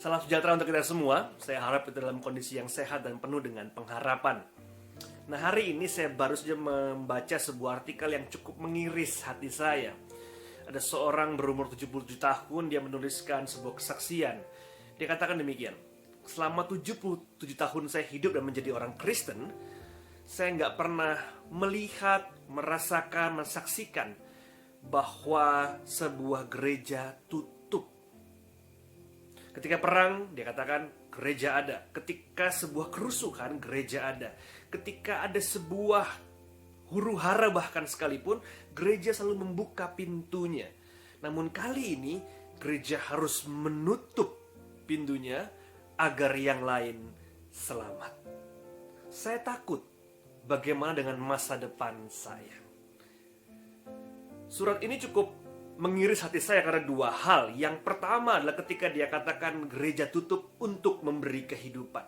Salam sejahtera untuk kita semua. Saya harap kita dalam kondisi yang sehat dan penuh dengan pengharapan. Nah, hari ini saya baru saja membaca sebuah artikel yang cukup mengiris hati saya. Ada seorang berumur 77 tahun, dia menuliskan sebuah kesaksian. Dia katakan demikian: selama 77 tahun saya hidup dan menjadi orang Kristen, saya nggak pernah melihat, merasakan, mensaksikan bahwa sebuah gereja tutup. Ketika perang, dia katakan gereja ada. Ketika sebuah kerusuhan, gereja ada. Ketika ada sebuah huru-hara bahkan sekalipun, gereja selalu membuka pintunya. Namun kali ini, gereja harus menutup pintunya agar yang lain selamat. Saya takut bagaimana dengan masa depan saya. Surat ini cukup mengiris hati saya karena dua hal. Yang pertama adalah ketika dia katakan gereja tutup untuk memberi kehidupan.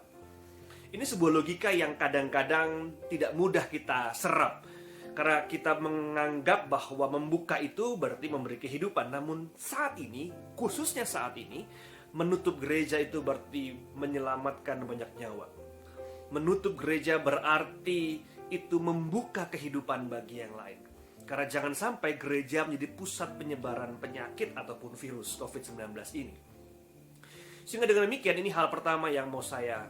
Ini sebuah logika yang kadang-kadang tidak mudah kita serap, karena kita menganggap bahwa membuka itu berarti memberi kehidupan. Namun saat ini, khususnya saat ini, menutup gereja itu berarti menyelamatkan banyak nyawa. Menutup gereja berarti itu membuka kehidupan bagi yang lain. Karena jangan sampai gereja menjadi pusat penyebaran penyakit ataupun virus COVID-19 ini. Sehingga dengan demikian, ini hal pertama yang mau saya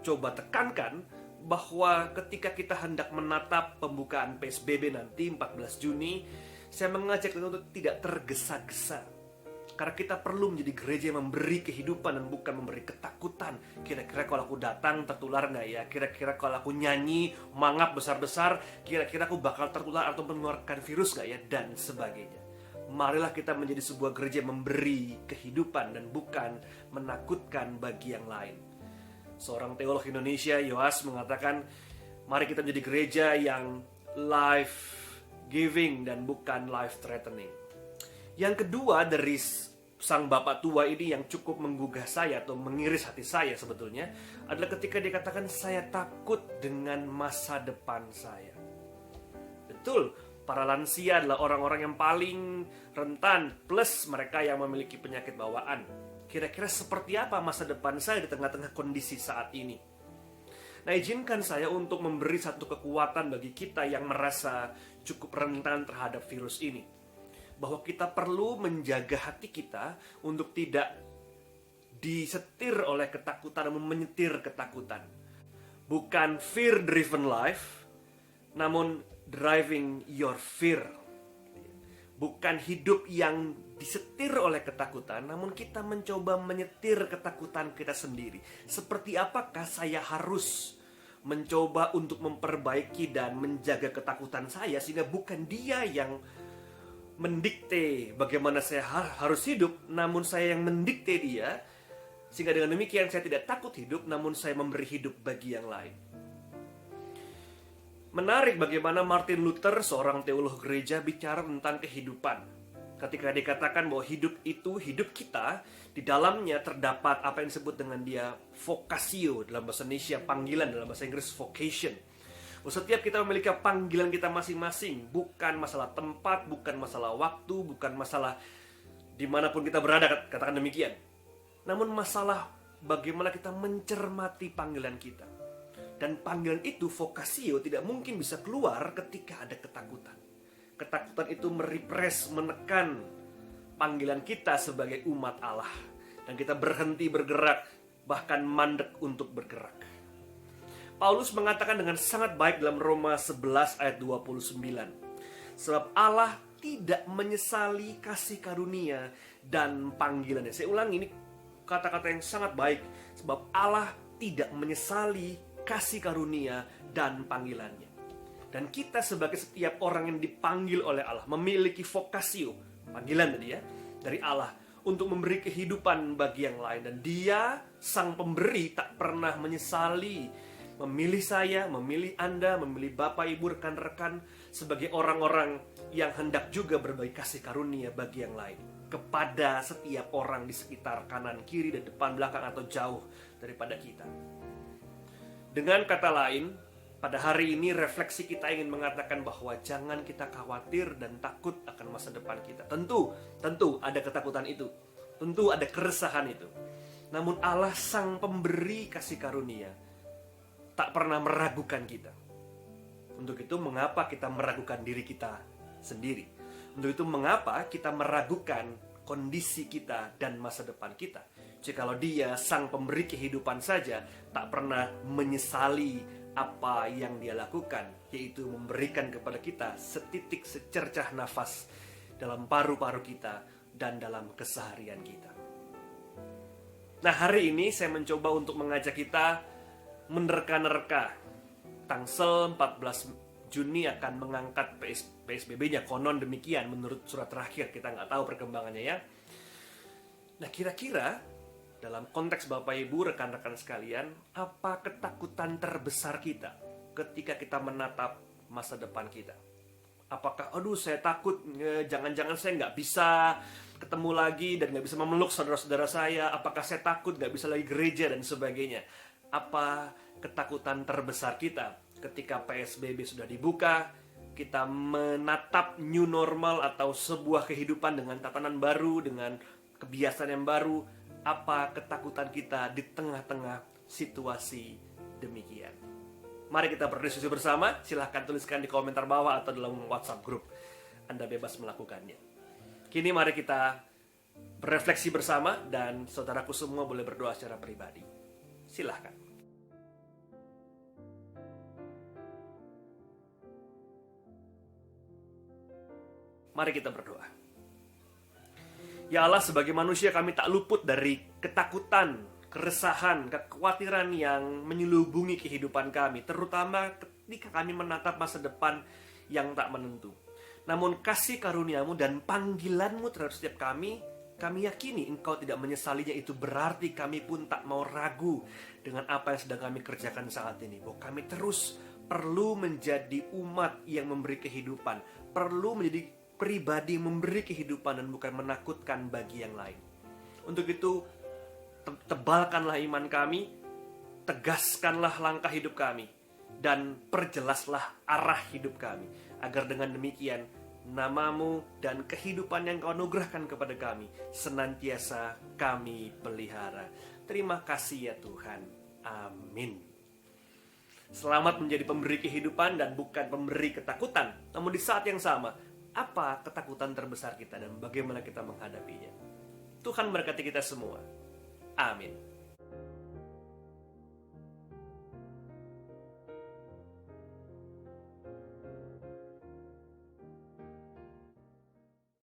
coba tekankan, bahwa ketika kita hendak menatap pembukaan PSBB nanti 14 Juni, saya mengajak kita untuk tidak tergesa-gesa. Karena kita perlu menjadi gereja yang memberi kehidupan dan bukan memberi ketakutan. Kira-kira kalau aku datang tertular nggak ya? Kira-kira kalau aku nyanyi, mangap besar-besar, kira-kira aku bakal tertular atau mengeluarkan virus nggak ya? Dan sebagainya. Marilah kita menjadi sebuah gereja yang memberi kehidupan dan bukan menakutkan bagi yang lain. Seorang teolog Indonesia, Yoas, mengatakan, mari kita menjadi gereja yang life-giving dan bukan life-threatening. Yang kedua dari sang bapak tua ini yang cukup menggugah saya atau mengiris hati saya sebetulnya adalah ketika dia katakan, saya takut dengan masa depan saya. Betul, para lansia adalah orang-orang yang paling rentan, plus mereka yang memiliki penyakit bawaan. Kira-kira seperti apa masa depan saya di tengah-tengah kondisi saat ini? Nah, izinkan saya untuk memberi satu kekuatan bagi kita yang merasa cukup rentan terhadap virus ini. Bahwa kita perlu menjaga hati kita untuk tidak disetir oleh ketakutan dan menyetir ketakutan. Bukan fear-driven life, namun driving your fear. Bukan hidup yang disetir oleh ketakutan, namun kita mencoba menyetir ketakutan kita sendiri. Seperti apakah saya harus mencoba untuk memperbaiki dan menjaga ketakutan saya, sehingga bukan dia yang mendikte bagaimana saya harus hidup, namun saya yang mendikte dia, sehingga dengan demikian saya tidak takut hidup, namun saya memberi hidup bagi yang lain. Menarik bagaimana Martin Luther, seorang teolog gereja, bicara tentang kehidupan. Ketika dikatakan bahwa hidup itu, hidup kita, di dalamnya terdapat apa yang disebut dengan dia vocatio, dalam bahasa Indonesia panggilan, dalam bahasa Inggris vocation. Setiap kita memiliki panggilan kita masing-masing. Bukan masalah tempat, bukan masalah waktu, bukan masalah dimanapun kita berada, katakan demikian. Namun masalah bagaimana kita mencermati panggilan kita. Dan panggilan itu, vocatio, tidak mungkin bisa keluar ketika ada ketakutan. Ketakutan itu merepress, menekan panggilan kita sebagai umat Allah. Dan kita berhenti bergerak, bahkan mandek untuk bergerak. Paulus mengatakan dengan sangat baik dalam Roma 11 ayat 29. Sebab Allah tidak menyesali kasih karunia dan panggilannya. Saya ulang, ini kata-kata yang sangat baik. Sebab Allah tidak menyesali kasih karunia dan panggilannya. Dan kita sebagai setiap orang yang dipanggil oleh Allah, memiliki vocatio, panggilan tadi ya, dari Allah, untuk memberi kehidupan bagi yang lain. Dan dia, sang pemberi, tak pernah menyesali memilih saya, memilih Anda, memilih Bapak, Ibu, rekan-rekan sebagai orang-orang yang hendak juga berbagi kasih karunia bagi yang lain kepada setiap orang di sekitar kanan, kiri, dan depan, belakang, atau jauh daripada kita. Dengan kata lain, pada hari ini refleksi kita ingin mengatakan bahwa jangan kita khawatir dan takut akan masa depan kita. Tentu ada ketakutan itu, tentu ada keresahan itu. Namun Allah sang pemberi kasih karunia tak pernah meragukan kita. Untuk itu mengapa kita meragukan diri kita sendiri? Untuk itu mengapa kita meragukan kondisi kita dan masa depan kita? Jikalau Dia sang pemberi kehidupan saja tak pernah menyesali apa yang Dia lakukan, yaitu memberikan kepada kita setitik secercah nafas dalam paru-paru kita dan dalam keseharian kita. Nah, hari ini saya mencoba untuk mengajak kita menerka-nerka. Tangsel 14 Juni akan mengangkat PSBB-nya, konon demikian menurut surat terakhir, kita nggak tahu perkembangannya ya. Nah, kira-kira dalam konteks Bapak Ibu, rekan-rekan sekalian, apa ketakutan terbesar kita ketika kita menatap masa depan kita? Apakah, aduh saya takut, jangan-jangan saya nggak bisa ketemu lagi dan nggak bisa memeluk saudara-saudara saya. Apakah saya takut nggak bisa lagi gereja dan sebagainya? Apa ketakutan terbesar kita ketika PSBB sudah dibuka, kita menatap new normal atau sebuah kehidupan dengan tatanan baru, dengan kebiasaan yang baru? Apa ketakutan kita di tengah-tengah situasi demikian? Mari kita berdiskusi bersama. Silahkan tuliskan di komentar bawah atau dalam WhatsApp grup. Anda bebas melakukannya. Kini mari kita berefleksi bersama dan saudaraku semua boleh berdoa secara pribadi. Silahkan. Mari kita berdoa. Ya Allah, sebagai manusia kami tak luput dari ketakutan, keresahan, kekhawatiran yang menyelubungi kehidupan kami, terutama ketika kami menatap masa depan yang tak menentu. Namun kasih karunia-Mu dan panggilan-Mu terhadap setiap kami yakini Engkau tidak menyesalinya. Itu berarti kami pun tak mau ragu dengan apa yang sedang kami kerjakan saat ini. Bahwa kami terus perlu menjadi umat yang memberi kehidupan, perlu menjadi pribadi memberi kehidupan dan bukan menakutkan bagi yang lain. Untuk itu, tebalkanlah iman kami, tegaskanlah langkah hidup kami, dan perjelaslah arah hidup kami, agar dengan demikian nama-Mu dan kehidupan yang Kau anugerahkan kepada kami senantiasa kami pelihara. Terima kasih ya Tuhan. Amin. Selamat menjadi pemberi kehidupan dan bukan pemberi ketakutan. Namun di saat yang sama, apa ketakutan terbesar kita dan bagaimana kita menghadapinya? Tuhan berkati kita semua. Amin.